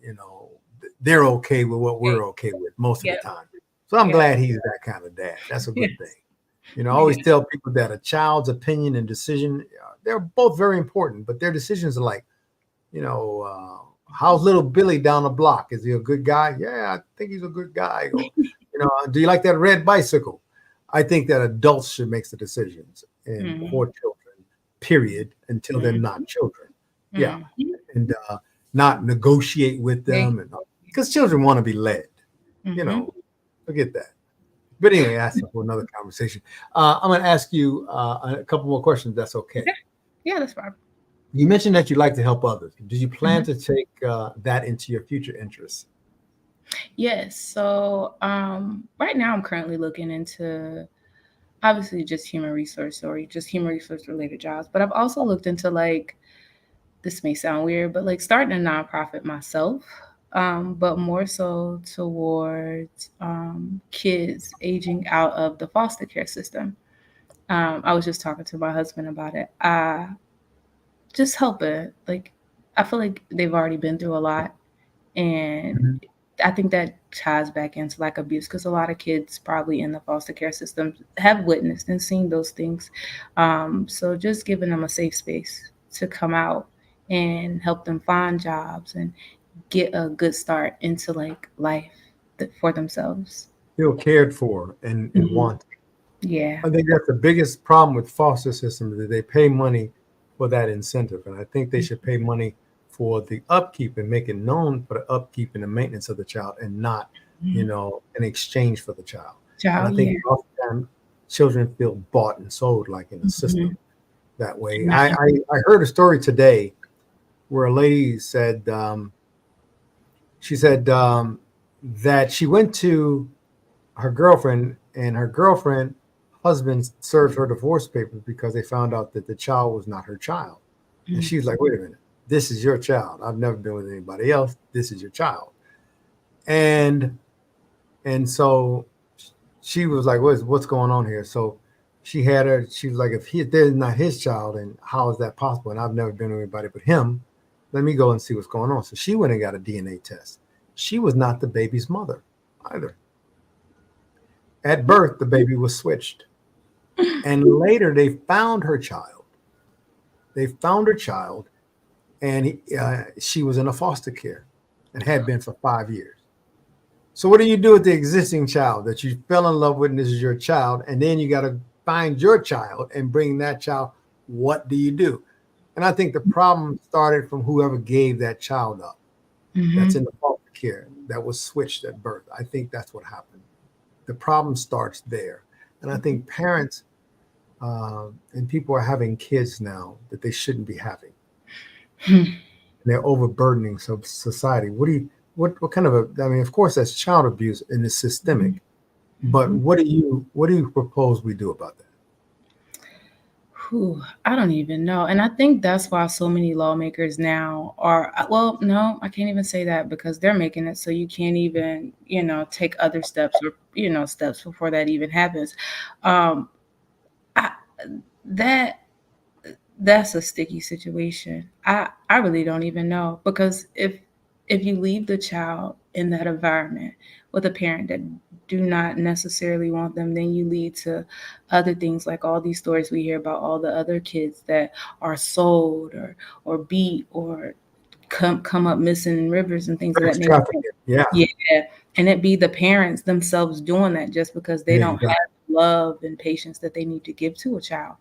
they're okay with what we're okay with most of the Yeah. time. So I'm Yeah. glad he's that kind of dad. That's a Yes. good thing. I always tell people that a child's opinion and decision, they're both very important, but their decisions are like, how's little Billy down the block? Is he a good guy? Yeah, I think he's a good guy. Or, do you like that red bicycle? I think that adults should make the decisions and Mhm. for children, period, until they're not children. Yeah. Mhm. And not negotiate with Yeah. them. And because children want to be led, Mhm. forget that. But anyway, that's for another conversation. I'm going to ask you a couple more questions. That's okay. Okay. Yeah, that's fine. You mentioned that you like to help others. Do you plan Mhm. to take that into your future interests? Yes. So, right now I'm currently looking into obviously just human resource or just human resource related jobs, but I've also looked into like this may sound weird, but like starting a nonprofit myself, but more so towards kids aging out of the foster care system. I was just talking to my husband about it. Just help it. Like, I feel like they've already been through a lot. And Mhm. I think that ties back into like abuse because a lot of kids probably in the foster care system have witnessed and seen those things. So just giving them a safe space to come out and help them find jobs and get a good start into like life for themselves. Feel cared for and Mhm. wanted. Yeah. I think that's the biggest problem with foster systems that they pay money for that incentive. And I think they should pay money for the upkeep and make it known for the upkeep and the maintenance of the child and not, Mhm. in exchange for the child. And I Child, think yeah. oftentimes children feel bought and sold like in the system Mhm. that way. Nah. I heard a story today where a lady said, she said that she went to her girlfriend, and her girlfriend husband served her divorce papers because they found out that the child was not her child. And Mhm. she's like, wait a minute, this is your child. I've never been with anybody else. This is your child. And so she was like, what's going on here? So she was like, if they're not his child, and how is that possible? And I've never been with anybody but him. Let me go and see what's going on. So she went and got a DNA test. She was not the baby's mother either. At birth, the baby was switched. And later they found her child. They found her child, and she was in a foster care and had been for 5 years. So what do you do with the existing child that you fell in love with and this is your child, and then you got to find your child and bring that child? What do you do? And I think the problem started from whoever gave that child up. That's Mm-hmm. in the foster care that was switched at birth. I think that's what happened. The problem starts there, and I think parents and people are having kids now that they shouldn't be having. And they're overburdening society. What do you what kind of a? I mean, of course, that's child abuse and it's systemic. But Mm-hmm. what do you propose we do about that? Whew, I don't even know. And I think that's why so many lawmakers now are, well, no, I can't even say that because they're making it so you can't even, take other steps or, steps before that even happens. Um, I, that that's a sticky situation. I really don't even know because if you leave the child in that environment with a parent that do not necessarily want them, then you lead to other things like all these stories we hear about all the other kids that are sold or beat or come up missing in rivers and things of that Sex nature. trafficking. Yeah. Yeah, and it be the parents themselves doing that just because they Yeah. don't Exactly. have love and patience that they need to give to a child.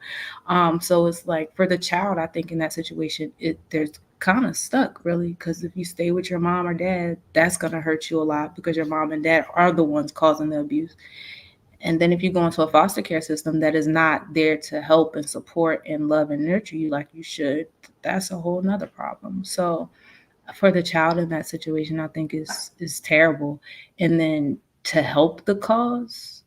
So it's like for the child, I think in that situation, there's kind of stuck really because if you stay with your mom or dad, that's gonna hurt you a lot because your mom and dad are the ones causing the abuse. And then if you go into a foster care system that is not there to help and support and love and nurture you like you should, that's a whole nother problem. So for the child in that situation, I think is terrible. And then to help the cause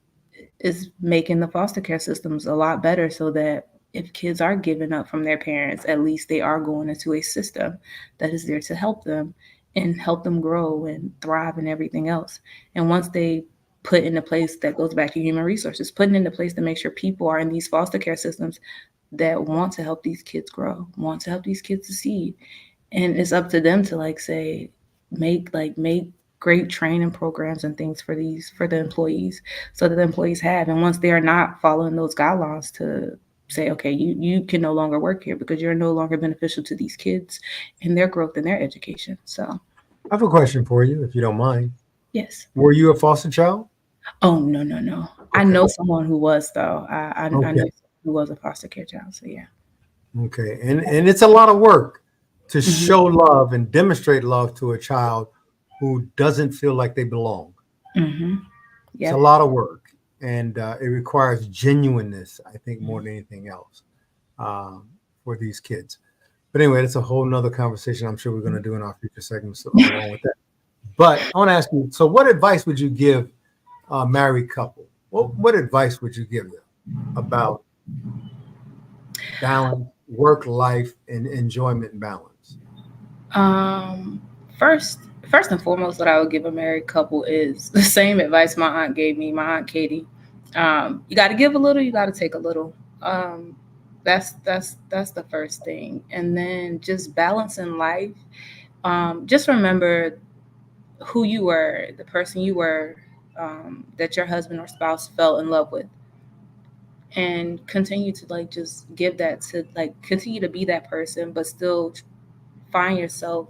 is making the foster care systems a lot better so that if kids are given up from their parents, at least they are going into a system that is there to help them and help them grow and thrive and everything else. And once they put into place, that goes back to human resources, putting into place to make sure people are in these foster care systems that want to help these kids grow, want to help these kids succeed, and it's up to them to like say make great training programs and things for the employees so that the employees have, and once they are not following those guidelines to say okay, you can no longer work here because you're no longer beneficial to these kids and their growth and their education. So I have a question for you, if you don't mind. yes. Were you a foster child? Oh, no, no, no. I Okay. know someone who was though. I Okay. know who was a foster care child, so yeah. Okay. And it's a lot of work to Hmm. show love and demonstrate love to a child who doesn't feel like they belong. Hmm. It's a Yep. lot of work, and it requires genuineness, I think, more than anything else, um, for these kids. But anyway, that's a whole nother conversation I'm sure we're going to do in our future segments along with that. But I want to ask you, so what advice would you give a married couple? What advice would you give them about balance, work life, and enjoyment balance? Um, first, first and foremost, what I would give a married couple is the same advice my aunt gave me, my aunt Katie. You got to give a little, you got to take a little. Um, that's the first thing, and then just balance in life. Just remember who you were, the person you were, that your husband or spouse fell in love with, and continue to like just give that to like continue to be that person, but still find yourself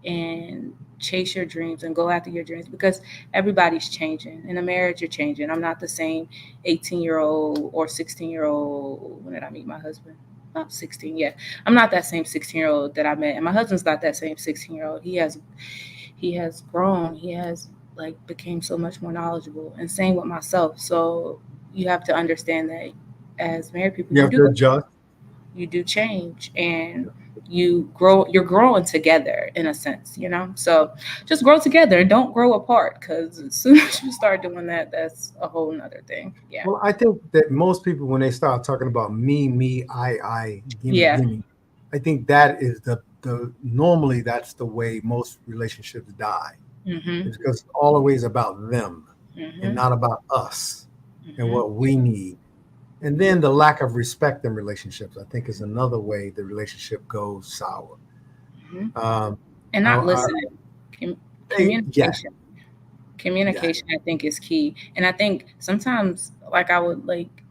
and chase your dreams and go after your dreams because everybody's changing. In a marriage, you're changing. I'm not the same 18-year-old or 16-year-old. When did I meet my husband? About 16, yeah. I'm not that same 16-year-old that I met. And my husband's not that same 16-year-old. He has grown. He has like became so much more knowledgeable. And same with myself. So you have to understand that as married people, You have to adjust. you do change and you're growing together in a sense. So just grow together, don't grow apart because as soon as you start doing that, that's a whole nother thing. Yeah. Well, I think that most people, when they start talking about me, gimme, Yeah. gimme, I think that is the normally that's the way most relationships die. Mhm. It's because it's always about them and Mhm. not about us and Mhm. what we need. And then the lack of respect in relationships, I think, is another way the relationship goes sour. Mhm. Um, And I, not I, listening. Com- yeah, communication. yeah, Communication I think is key. And I think sometimes like I would like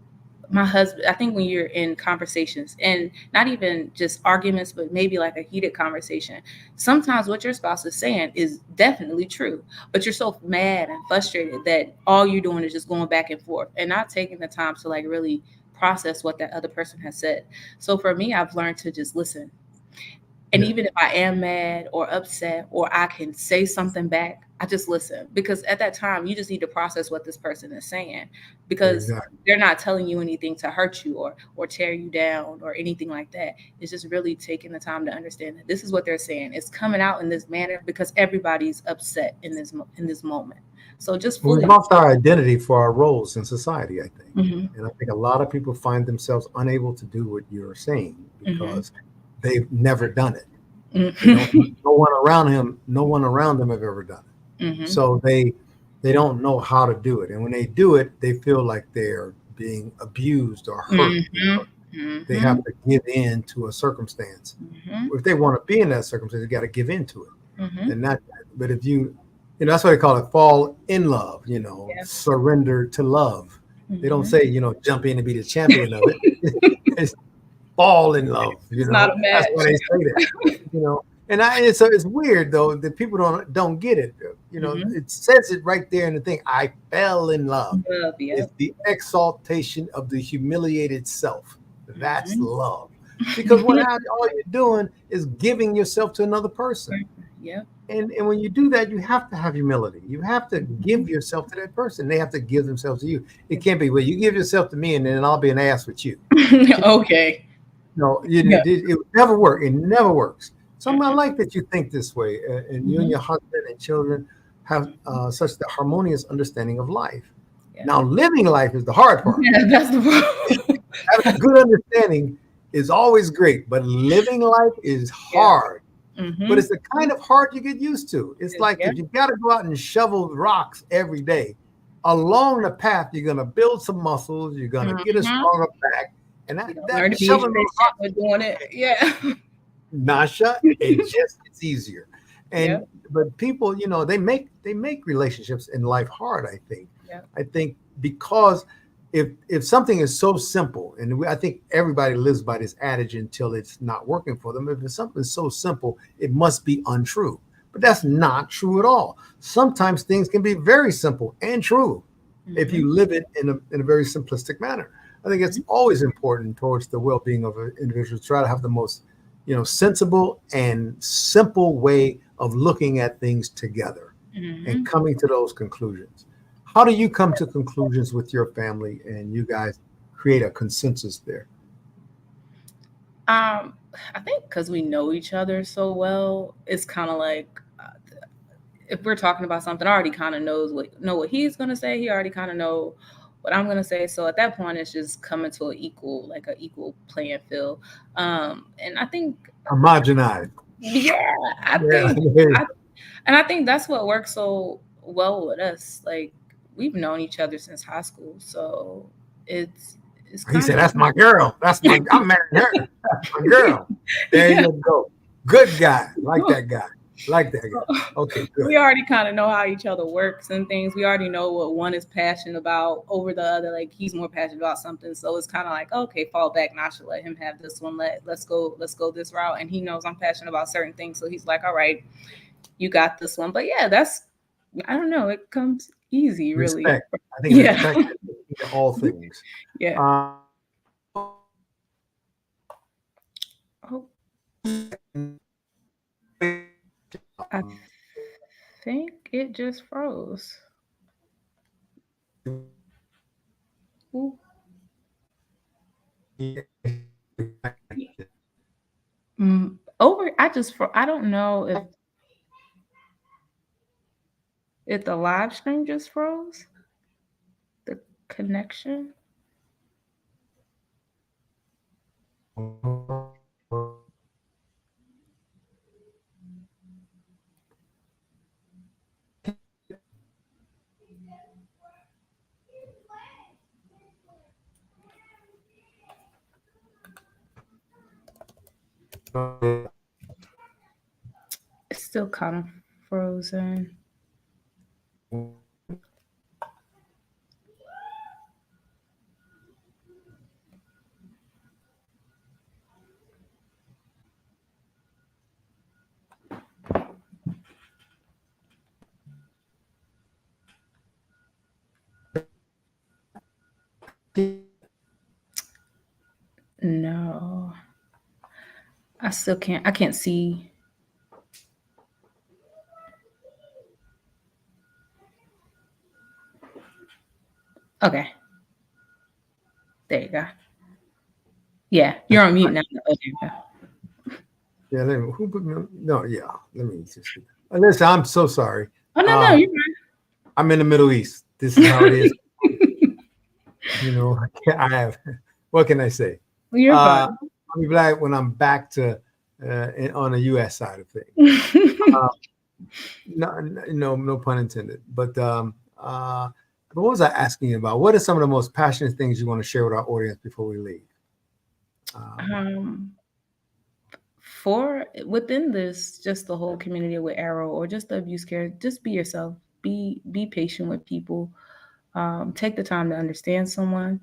my husband, I think when you're in conversations and not even just arguments, but maybe like a heated conversation, sometimes what your spouse is saying is definitely true, but you're so mad and frustrated that all you're doing is just going back and forth and not taking the time to like really process what that other person has said. So for me, I've learned to just listen. And Yeah, even if I am mad or upset or I can say something back, I just listen, because at that time you just need to process what this person is saying, because exactly. they're not telling you anything to hurt you or tear you down or anything like that. It's just really taking the time to understand that this is what they're saying. It's coming out in this manner because everybody's upset in in this moment. So just We've fully. lost our identity for our roles in society, I think. Hmm. And I think a lot of people find themselves unable to do what you're saying Hmm. because they've never done it. They don't. Hmm. No one around them have ever done it. Hmm. So they don't know how to do it. And when they do it, they feel like they're being abused or hurt Hmm. because they have Hmm. to give in to a circumstance. Hmm. If they want to be in that circumstance, they got to give into it. Hmm. And that, but if that's why they call it fall in love, Yeah. surrender to love. They don't Hmm. say, jump in and be the champion of it. It's fall in love, It's not a That's match. why they say that, And it's weird though that people don't get it. Hmm. It says it right there in the thing. I fell in love. Love, It's yep. the exaltation of the humiliated self. That's Hmm. love. Because all you're doing is giving yourself to another person. Yep. And when you do that, you have to have humility. You have to give yourself to that person. They have to give themselves to you. It can't be, well, you give yourself to me and then I'll be an ass with you. Okay. No, Yeah. it would never work. It never works. So I like that you think this way, and you and Hmm. your husband and children have such the harmonious understanding of life. Yeah. Now, living life is the hard part. Yeah, that's the problem. Having a good understanding is always great, but living life is Yeah. hard. But Hmm. it's the kind of hard you get used to. It's like Yeah. if you've got to go out and shovel rocks every day, along the path, you're going to build some muscles, you're going to get a Hmm. stronger back. And You don't that learn to be shoveling those efficient rocks with doing it. Yeah. Nasha, it just gets easier. Yeah. And but people, they make relationships in life hard, I think. Yeah. I think because if something is so simple, and I think everybody lives by this adage until it's not working for them. If it's something so simple, it must be untrue. But that's not true at all. Sometimes things can be very simple and true if Hmm. you live it in a very simplistic manner. I think it's always important towards the well-being of an individual to try to have the most sensible and simple way of looking at things together and Hmm. coming to those conclusions. How do you come to conclusions with your family and you guys create a consensus there? I think because we know each other so well, it's kind of like if we're talking about something, I already kind of know what he's gonna say. He already kind of know what I'm gonna say. So at that point, it's just coming to an equal playing field. And I think, Homogenized. yeah, I Yeah. think, I, and I think that's what works so well with us. Like we've known each other since high school, so it's it's He kind said, of "That's my girl. I'm marrying her. That's my girl." There yeah. you go. Good guy. Like that guy. Like that guy. Okay, good. We already kind of know how each other works and things. We already know what one is passionate about over the other. Like he's more passionate about something, so it's kind of like, okay, fall back. Now I should let him have this one. Let's go this route. And he knows I'm passionate about certain things, so he's like, all right, you got this one. But yeah, that's, I don't know. It comes easy, really. Respect. I think Yeah, respect is the key to all things. yeah. Uh, Oh, I think it just froze. Ooh. Over. I don't know if the live stream just froze. The connection. It's still kind of frozen. I can't see. Okay. There you go. Yeah, you're on mute now. Okay. Yeah, who put me on? No, yeah. Let me just. Listen, I'm so sorry. Oh no, you're I'm in the Middle East. This is how it is. You know, I have. What can I say? you're Uh, fine. I'll be glad when I'm back to on the U.S. side of things. Uh, no pun intended. But what was I asking you about? What are some of the most passionate things you want to share with our audience before we leave? um, for within this, just the whole community with Arrow or just the abuse care, just be yourself. Be patient with people. Take the time to understand someone.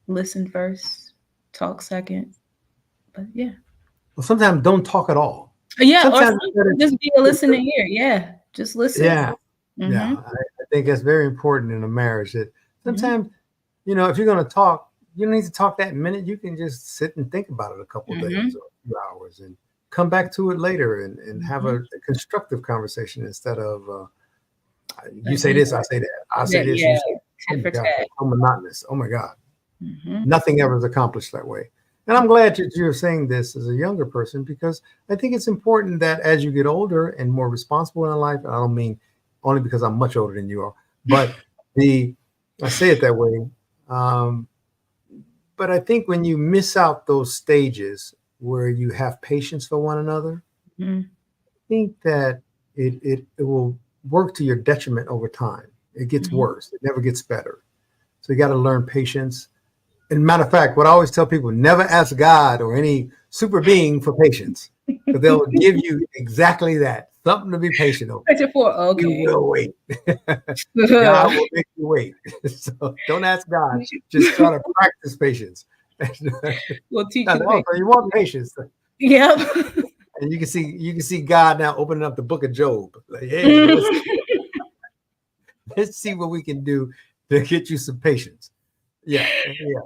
Listen first, talk second. But yeah. Well, sometimes don't talk at all. Yeah, or Sometimes, just be a listening ear. Yeah, just listen. yeah, Mm-hmm. yeah. I think that's very important in a marriage. That Mm-hmm. sometimes, if you're going to talk, you don't need to talk that minute. You can just sit and think about it a couple of Mm-hmm. days or a few hours and come back to it later and have Mm-hmm. a constructive conversation instead of you say this, I Abuser. say that, I say Yeah, this, you yeah. say. Oh Tit my for gosh, tat. that's so monotonous. Oh my God, Mm-hmm. nothing ever is accomplished that way. And I'm glad that you're saying this as a younger person because I think it's important that as you get older and more responsible in life, and I don't mean only because I'm much older than you are, but the I say it that way. Um, but I think when you miss out those stages where you have patience for one another, Mm-hmm. I think that it will work to your detriment over time. It gets Mm-hmm. worse. It never gets better. So you got to learn patience. And matter of fact, what I always tell people, never ask God or any super being for patience, because they'll give you exactly that, something to be patient over. Searching for You okay. will wait. God will make you wait. So don't ask God. Just try to practice patience. We'll teach Now, you the also, you want patience, Yep. and you can see God now opening up the book of Job. Like, hey, let's see what we can do to get you some patience. Yeah, yeah.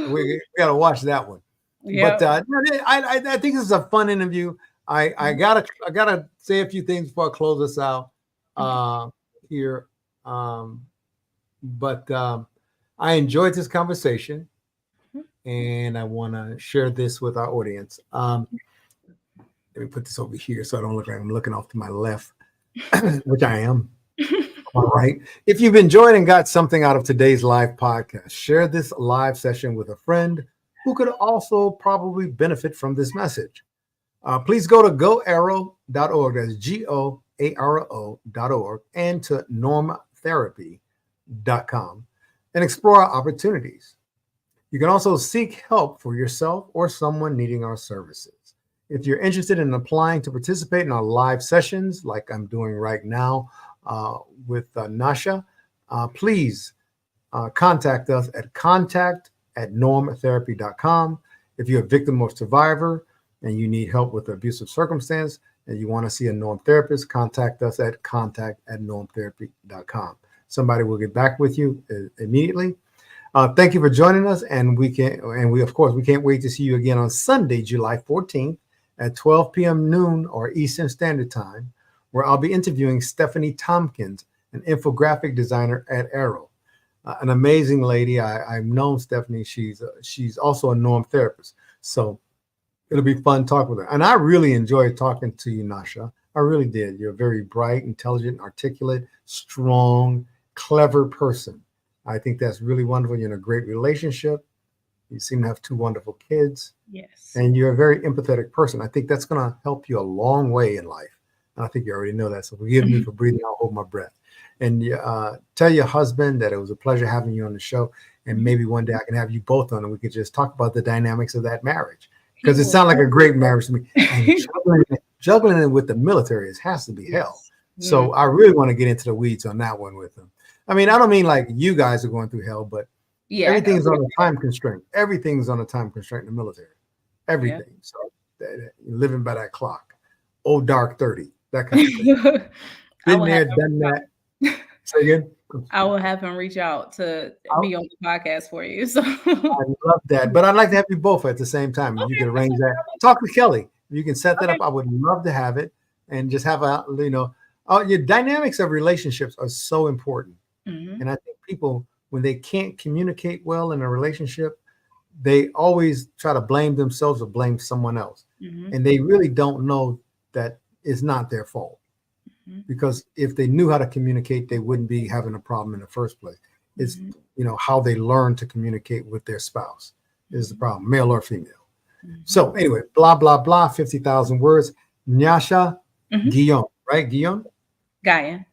We got to watch that one. But Yep. I think this is a fun interview. I gotta say a few things before I close this out here. Um, but I enjoyed this conversation, and I want to share this with our audience. Let me put this over here so I don't look like I'm looking off to my left, which I am. All right. If you've enjoyed and got something out of today's live podcast, share this live session with a friend who could also probably benefit from this message. Please go to goarrow.org. That's GOARO.org and to normtherapy.com and explore our opportunities. You can also seek help for yourself or someone needing our services. If you're interested in applying to participate in our live sessions, like I'm doing right now uh, with Nyasha, please contact us at contact@normtherapy.com. If you're a victim or survivor and you need help with abusive circumstance and you want to see a norm therapist, contact us at contact@normtherapy.com. Somebody will get back with you immediately. Thank you for joining us, and we of course we can't wait to see you again on Sunday, July 14th at 12 p.m. noon or Eastern Standard Time, where I'll be interviewing Stephanie Tompkins, an infographic designer at Arrow. An amazing lady. I've known Stephanie. She's also a norm therapist, so it'll be fun talking with her. And I really enjoyed talking to you, Nyasha. I really did. You're a very bright, intelligent, articulate, strong, clever person. I think that's really wonderful. You're in a great relationship. You seem to have two wonderful kids, Yes. and you're a very empathetic person. I think that's going to help you a long way in life. And I think you already know that. So forgive me for breathing. I'll hold my breath. And tell your husband that it was a pleasure having you on the show. And maybe one day I can have you both on and we could just talk about the dynamics of that marriage. Because it sounds like a great marriage to me. And juggling it with the military has to be hell. Yes. So I really want to get into the weeds on that one with him. I mean, I don't mean like you guys are going through hell, but Yeah. everything's on a time constraint. Everything's on a time constraint in the military. Everything. So living by that clock. Old dark 30, that kind of thing. I Been will there, have done that. Say again. I will have him reach out to be on the podcast for you. So I love that. But I'd like to have you both at the same time. If you okay, could arrange that. Talk to Kelly. You can set that Okay. up. I would love to have it and just have a, your dynamics of relationships are so important. Mm-hmm. And I think people, when they can't communicate well in a relationship, they always try to blame themselves or blame someone else. Mm-hmm. And they really don't know that it's not their fault. Mm-hmm. Because if they knew how to communicate, they wouldn't be having a problem in the first place. It's, Mm-hmm. how they learn to communicate with their spouse is the problem, male or female. Mm-hmm. So anyway, blah, blah, blah, 50,000 words. Nyasha Mm-hmm. Guion, right? Guion? Guion.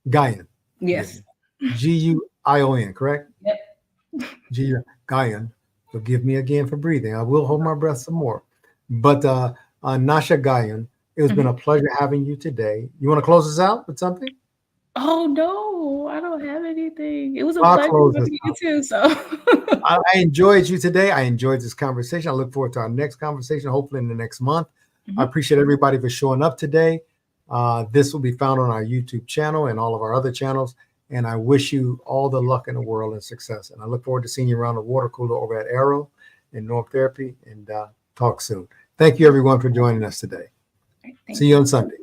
Guion. Yes. Guion, correct? Yep. Guion. Forgive me again for breathing. I will hold my breath some more. But Nasha Guion, it has been Mm-hmm. a pleasure having you today. You want to close us out with something? Oh no, I don't have anything. It was a I'll pleasure close this talking to you out. too. So I enjoyed you today. I enjoyed this conversation. I look forward to our next conversation, hopefully in the next month. I Mhm. appreciate everybody for showing up today. This will be found on our YouTube channel and all of our other channels. And I wish you all the luck in the world and success. And I look forward to seeing you around the water cooler over at Arrow in North Therapy, and talk soon. Thank you, everyone, for joining us today. All right, thank See you you. on Sunday.